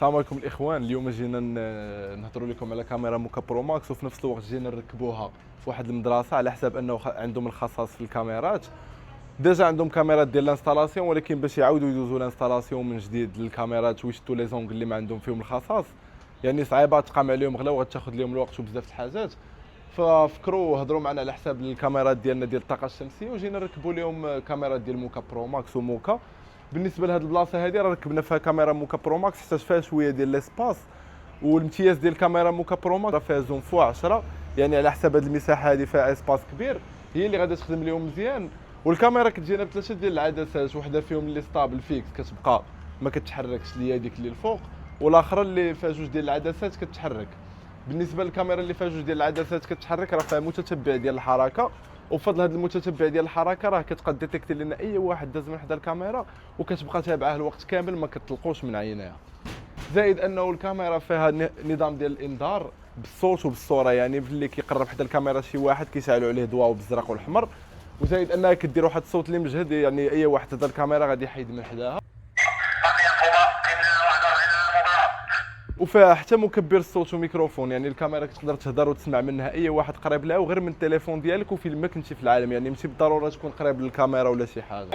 السلام عليكم الاخوان. اليوم جينا نهضروا لكم على كاميرا موكا برو ماكس، وفي نفس الوقت جينا نركبوها في واحد المدرسه على حساب انه عندهم الخصاص في الكاميرات. ديجا عندهم كاميرات ديال الانستالاسيون، ولكن باش يعاودوا يدوزوا الانستالاسيون من جديد للكاميرات ويشدوا لي زونغ اللي ما عندهم فيهم الخصاص، يعني صعيبه تقام عليهم غلا وغتاخذ لهم الوقت وبزاف د الحاجات. ففكروا هضروا معنا على حساب الكاميرات ديالنا ديال الطاقه الشمسيه، وجينا نركبوا لهم كاميرات ديال موكا برو ماكس وموكا. بالنسبه لهاد البلاصه هذه راه ركبنا فيها كاميرا موكا برو ماكس حتى فيها شويه ديال ليسباس. والامتياز ديال الكاميرا موكا برو ماكس راه فيها زوم فوا 10، يعني على حساب هاد المساحه هذه فيها اسباس كبير، هي اللي غادي تخدم لهم مزيان. والكاميرا كتجينا بثلاثه ديال العدسات، وحده فيهم اللي ستابل فيكس كتبقى ما كتحركش، اللي هي هذيك اللي الفوق، والاخرى اللي فيها جوج ديال العدسات كتحرك. بالنسبه للكاميرا اللي فيها جوج ديال العدسات كتحرك، راه فيها متتبع ديال الحركه، وبفضل هذا المتتبع ديال الحركه راه كتبقى ديتيكتي لنا اي واحد داز من حدا الكاميرا، وكتبقى تابعه الوقت كامل ما كتطلقوش من عينيها. زائد انه الكاميرا فيها نظام ديال الانذار بالصوت وبالصوره، يعني اللي كيقرب حدا الكاميرا شي واحد كيشعلوا عليه ضواء بالزرق والحمر. وزائد انها كدير واحد الصوت اللي مجهد، يعني اي واحد هذا الكاميرا غادي يحيد من حداها. وفيها حتى مكبر الصوت وميكروفون، يعني الكاميرا كتقدر تهضر وتسمع منها اي واحد قريب لها، وغير من التليفون ديالك وفين ما كنتي في العالم، يعني ماشي بالضروره تكون قريب للكاميرا ولا شي حاجه.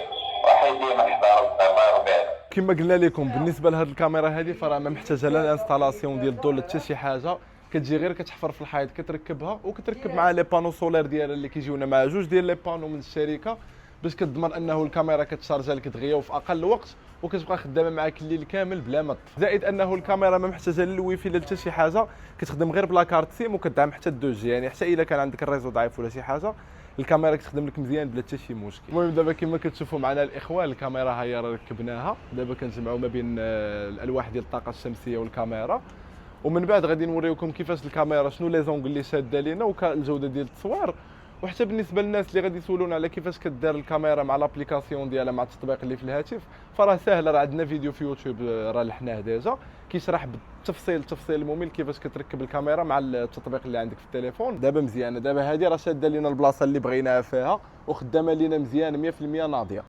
كما قلنا لكم بالنسبه لهاد الكاميرا هذه فراه ما محتاجه لا الانستالاسيون ديال الضو لا حتى شي حاجه، كتجي غير كتحفر في الحيط كتركبها، وكتركب مع لي بانو سولير ديالها اللي كيجيونا مع جوج ديال لي بانو من الشركه، باش كتضمن انه الكاميرا كتشارجا لك دغيا وفي اقل وقت، وكتبقى خدامه معاك الليل كامل بلا ما تطفي. زائد انه الكاميرا ما محتاجه لا الويفي لا حتى شي حاجه، كتخدم غير بلا كارت سيم، وكتدعم حتى الدو جي، يعني حتى الا كان عندك الريزو ضعيف ولا شي حاجه الكاميرا كتخدم لك مزيان بلا حتى شي مشكل. المهم دابا كما كتشوفوا معنا الاخوان، الكاميرا هي راه ركبناها، دابا كنجمعوا ما بين الالواح ديال الطاقه الشمسيه والكاميرا، ومن بعد غادي نوريكم كيفاش الكاميرا شنو لي زونغ اللي شاده لينا والجوده ديال التصوير. وحتى بالنسبه للناس اللي غادي يسولونا على كيفاش كدار الكاميرا مع لابليكاسيون ديالها مع التطبيق اللي في الهاتف، فراه ساهله، راه عندنا فيديو في يوتيوب راه لحناه ديجا كيشرح بالتفصيل التفصيل الممل كيفاش كتركب الكاميرا مع التطبيق اللي عندك في التليفون. دابا مزيانه، دابا هذه راه شاده لينا البلاصه اللي بغيناها فيها، وخدامه لينا مزيان 100% ناضيه.